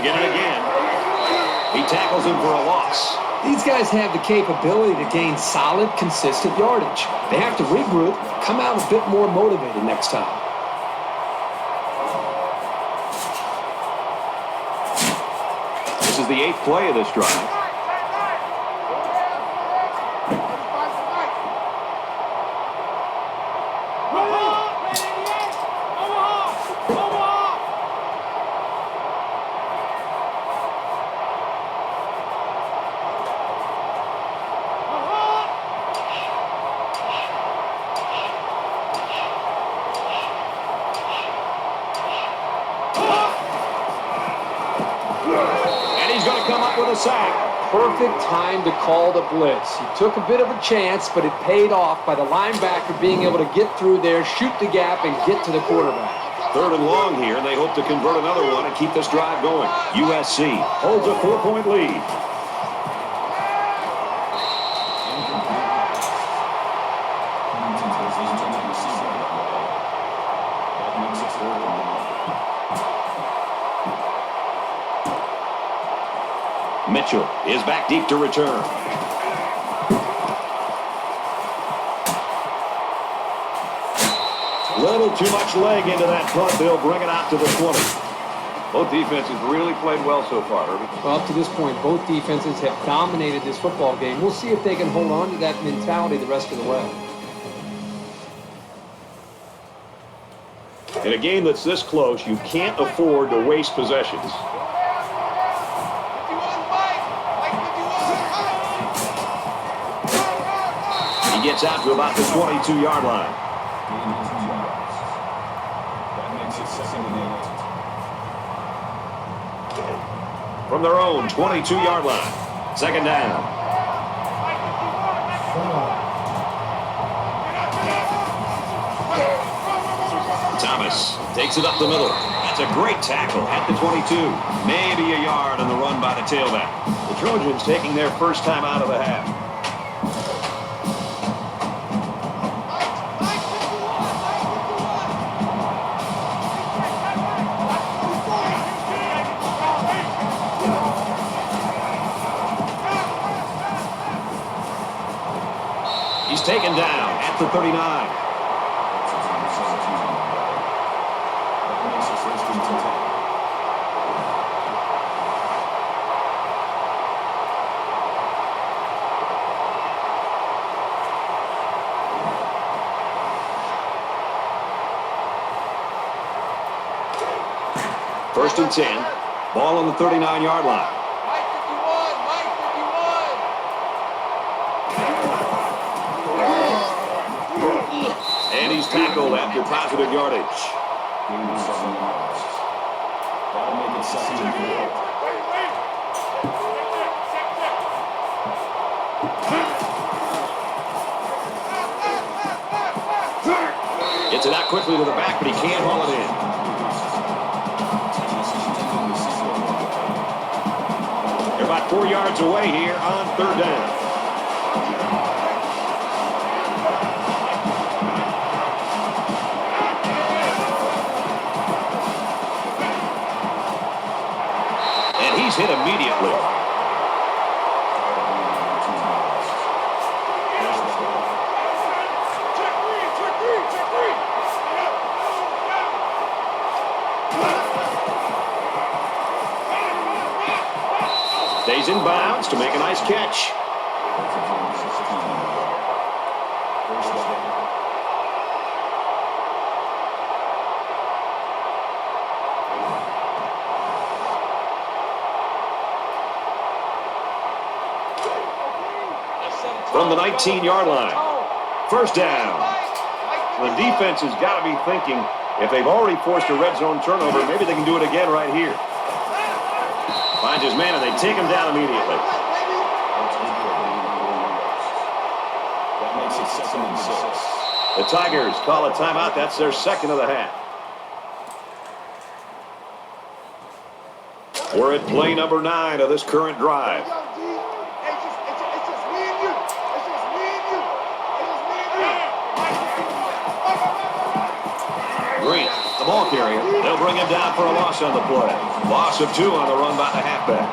get it again. He tackles him for a loss. These guys have the capability to gain solid, consistent yardage. They have to regroup, come out a bit more motivated next time. This is the 8th play of this drive. With a sack. Perfect time to call the blitz. He took a bit of a chance, but it paid off by the linebacker being able to get through there, shoot the gap, and get to the quarterback. 3rd and long here. They hope to convert another one and keep this drive going. USC holds a 4-point lead. Mitchell is back deep to return. Little too much leg into that punt. They'll bring it out to the 20. Both defenses really played well so far, Herbie. Well, up to this point, both defenses have dominated this football game. We'll see if they can hold on to that mentality the rest of the way. In a game that's this close, you can't afford to waste possessions. Gets out to about the 22-yard line. From their own 22-yard line. 2nd down. Thomas takes it up the middle. That's a great tackle at the 22. Maybe a yard on the run by the tailback. The Trojans taking their first time out of the half. Taken down at the 39. First and 10. Ball on the 39-yard line. And he's tackled after positive yardage. Gets it out quickly to the back, but he can't haul it in. They're about 4 yards away here on 3rd down. Hit immediately. Stays in bounds to make a nice catch. From the 19-yard line. 1st down. The defense has got to be thinking, if they've already forced a red zone turnover, maybe they can do it again right here. Finds his man, and they take him down immediately. That makes it 2nd and 6. The Tigers call a timeout. That's their 2nd of the half. We're at play number 9 of this current drive. Green, the ball carrier. They'll bring him down for a loss on the play. Loss of 2 on the run by the halfback.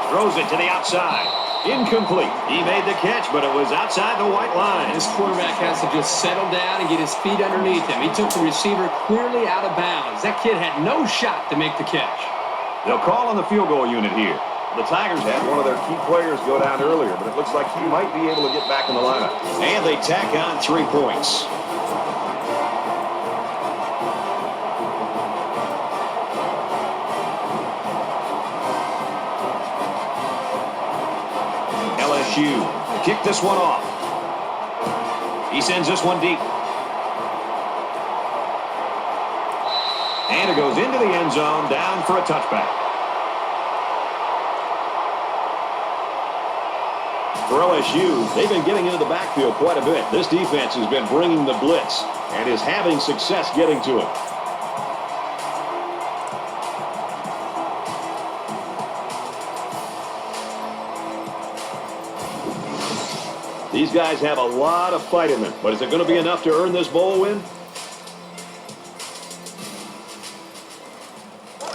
Throws it to the outside. Incomplete. He made the catch, but it was outside the white line. This quarterback has to just settle down and get his feet underneath him. He took the receiver clearly out of bounds. That kid had no shot to make the catch. They'll call on the field goal unit here. The Tigers had one of their key players go down earlier, but it looks like he might be able to get back in the lineup. And they tack on 3 points. LSU kick this one off. He sends this one deep. And it goes into the end zone, down for a touchback. For LSU, they've been getting into the backfield quite a bit. This defense has been bringing the blitz and is having success getting to it. These guys have a lot of fight in them, but is it going to be enough to earn this bowl win?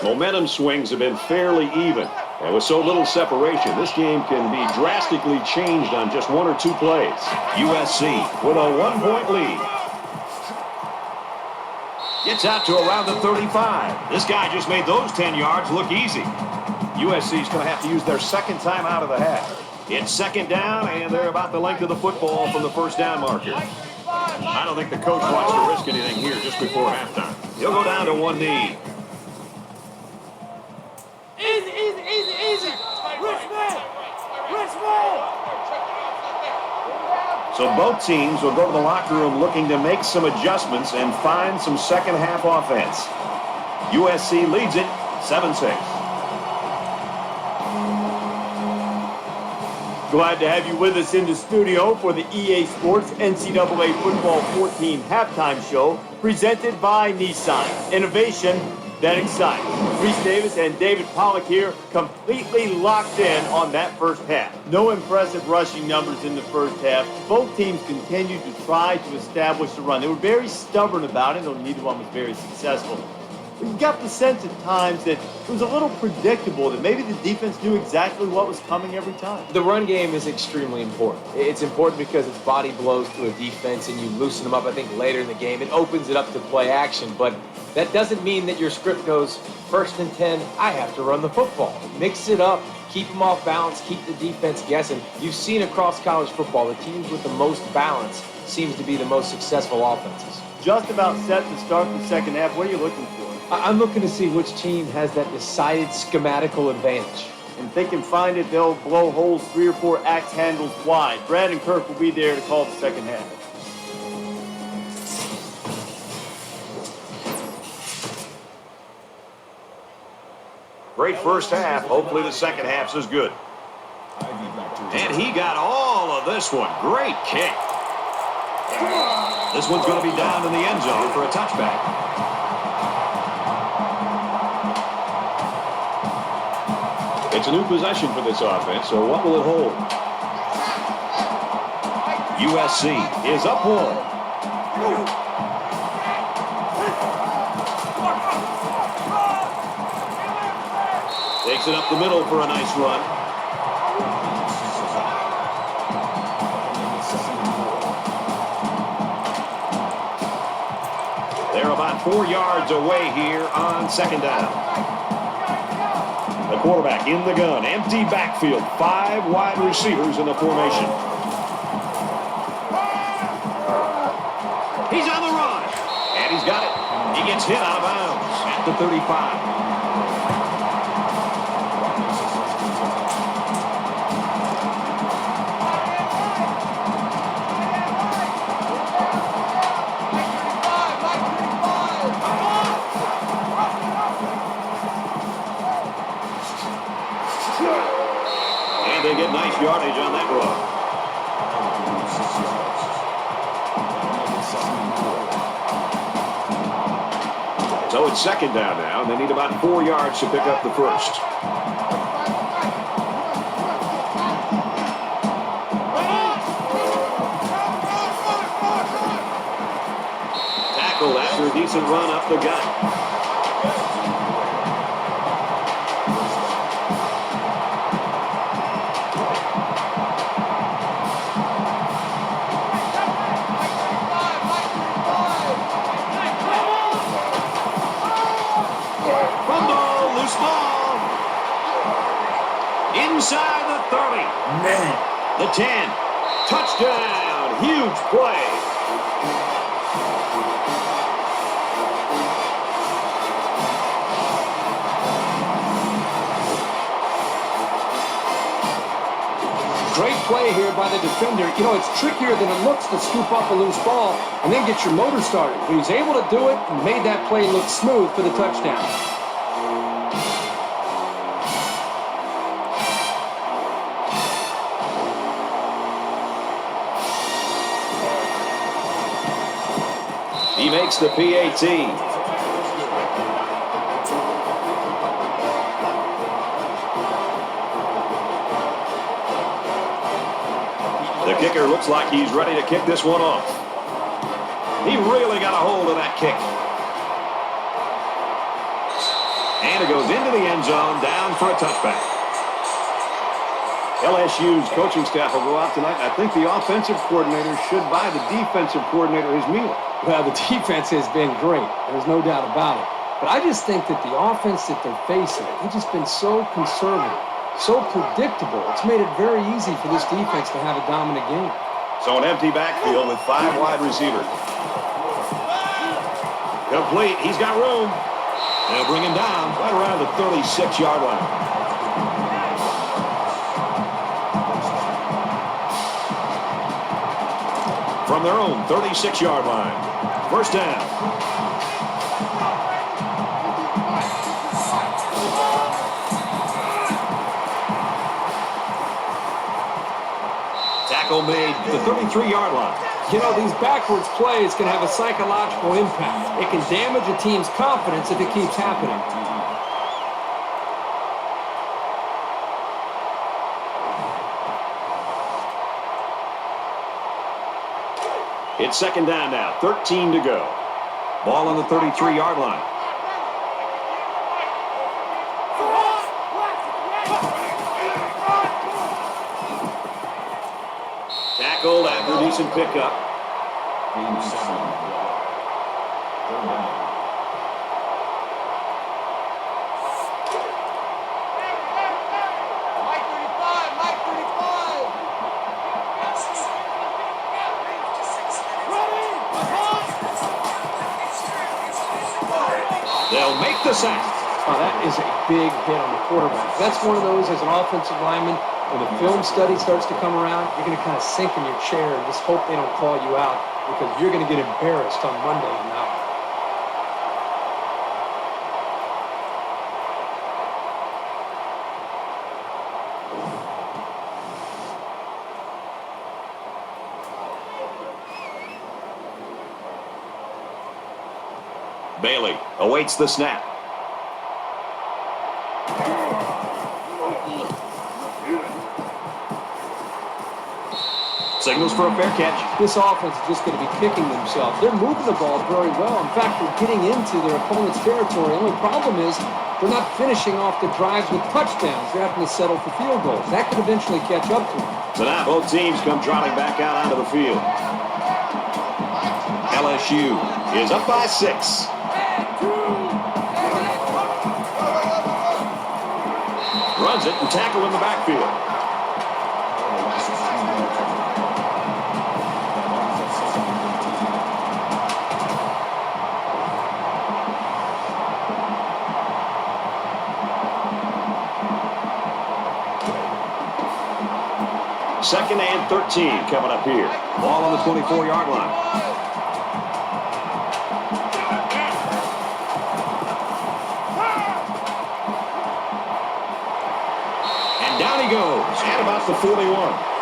Momentum swings have been fairly even. And with so little separation, this game can be drastically changed on just 1 or 2 plays. USC with a 1-point lead. Gets out to around the 35. This guy just made those 10 yards look easy. USC is going to have to use their second time out of the half. It's second down, and they're about the length of the football from the first down marker. I don't think the coach wants to risk anything here just before halftime. He'll go down to one knee. Easy. Richmond. So both teams will go to the locker room looking to make some adjustments and find some second half offense. USC leads it 7-6. Glad to have you with us in the studio for the EA Sports NCAA Football 14 halftime show presented by Nissan. Innovation that excites. Reese Davis and David Pollock here, completely locked in on that first half. No impressive rushing numbers in the first half. Both teams continued to try to establish the run. They were very stubborn about it, though neither one was very successful. We got the sense at times that it was a little predictable, that maybe the defense knew exactly what was coming every time. The run game is extremely important. It's important because it's body blows to a defense and you loosen them up, I think, later in the game. It opens it up to play action, but that doesn't mean that your script goes, 1st and 10, I have to run the football. Mix it up, keep them off balance, keep the defense guessing. You've seen across college football, the teams with the most balance seems to be the most successful offenses. Just about set to start the second half. What are you looking for? I'm looking to see which team has that decided schematical advantage. And if they can find it, they'll blow holes 3 or 4 axe handles wide. Brad and Kirk will be there to call the second half. Great first half. Hopefully the second half's as good. And he got all of this one. Great kick. This one's going to be down in the end zone for a touchback. It's a new possession for this offense, so what will it hold? USC is up 1. Takes it up the middle for a nice run. They're about 4 yards away here on second down. The quarterback in the gun, empty backfield, 5 wide receivers in the formation. He's on the run, and he's got it. He gets hit out of bounds at the 35. They get nice yardage on that run. So it's second down now, and they need about 4 yards to pick up the first. decent run up the gut. Fumble, loose ball. Inside the 30. Man. The 10. Touchdown. Huge play. Great play here by the defender. You know, it's trickier than it looks to scoop up a loose ball and then get your motor started. But he's able to do it and made that play look smooth for the touchdown. He makes the PAT. The kicker looks like he's ready to kick this one off. He really got a hold of that kick. And it goes into the end zone, down for a touchback. LSU's coaching staff will go out tonight. I think the offensive coordinator should buy the defensive coordinator his meal. Well, the defense has been great. There's no doubt about it. But I just think that the offense that they're facing, they've just been so conservative, so predictable. It's made it very easy for this defense to have a dominant game. So an empty backfield with 5 wide receivers. Complete. He's got room. They'll bring him down right around the 36-yard line. From their own 36-yard line. First down. Tackle made the 33-yard line. You know, these backwards plays can have a psychological impact. It can damage a team's confidence if it keeps happening. It's second down now, 13 to go. Ball on the 33-yard line. Tackled after a decent pickup. They'll make the sack. Oh, that is a big hit on the quarterback. That's one of those as an offensive lineman. When the film study starts to come around, you're going to kind of sink in your chair and just hope they don't call you out because you're going to get embarrassed on Monday in that one. Bailey awaits the snap. Signals for a fair catch. This offense is just going to be kicking themselves. They're moving the ball very well. In fact, they're getting into their opponent's territory. The only problem is they're not finishing off the drives with touchdowns. They're having to settle for field goals. That could eventually catch up to them. So now both teams come trotting back out onto the field. LSU is up by 6. Runs it and tackle in the backfield. Second and 13 coming up here. Ball on the 24-yard line. And down he goes at about the 41.